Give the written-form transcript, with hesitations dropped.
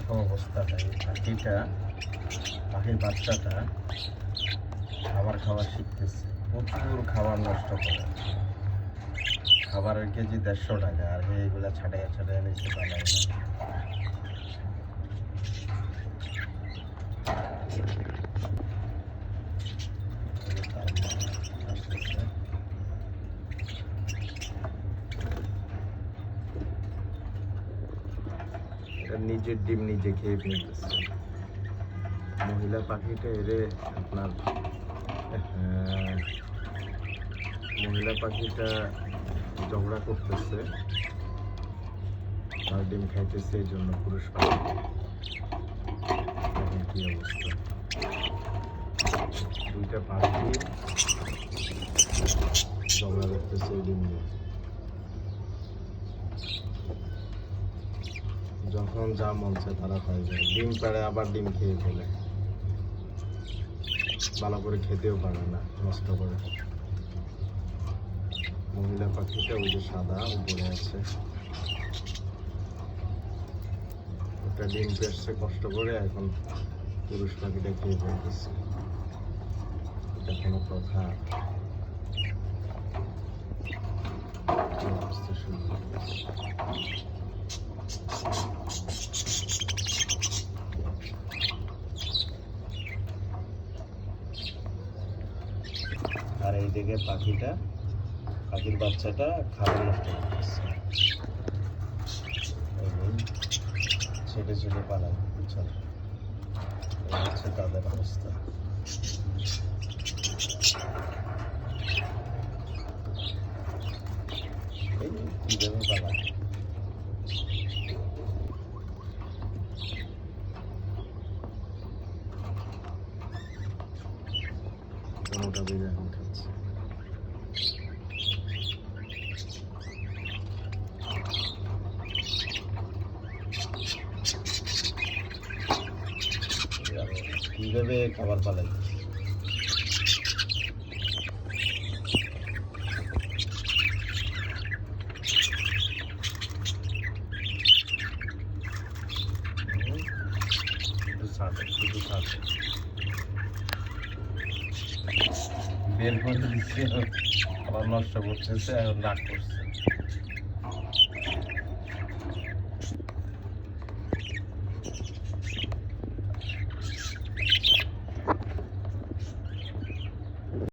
দেখো অবস্থাটা, এই পাখির বাচ্চাটা খাবার খাওয়া শিখতেছে, প্রচুর খাবার নষ্ট করে। খাবারের কেজি 150 টাকা, আর এইগুলা ছাটাইয়া ছাটাইয়া নিচে পালায় না। নিজের ডিম নিজে খেয়ে ফেলতেছে। মহিলা পাখিটা মহিলা পাখিটা ঝগড়া করতেছে, তার ডিম খাইতেছে, এই জন্য পুরুষ পাখি কি অবস্থা। দুইটা পাখি ঝগড়া করতেছে এই ডিম নিয়ে। যখন যা মন চায় তারা পাই যায়, ডিম পাড়ে আবার ডিম খেয়ে ফেলে, ভালো করে খেতেও পারে না, নষ্ট করে। মহিলা পাখিটা ওই যে সাদা উপরে আছে, ওটা ডিম পেড়ছে কষ্ট করে, এখন পুরুষ পাখিটা খেয়ে ফেলতেছে। এটা কোনো কথা? অবস্থা শুরু আর এইদিকে পাখির বাচ্চাটা খাবার নষ্ট করতেছে, ছেটে ছেটে পালায়। বুঝছেন, এই হচ্ছে তাদের অবস্থা। এই কিভাবে পালায়, কোনোটা বের এখন খাচ্ছে। কিভাবে খাবার পালাই। বের করে দিচ্ছে, আবার নষ্ট করতেছে, এখন রাগ করছে।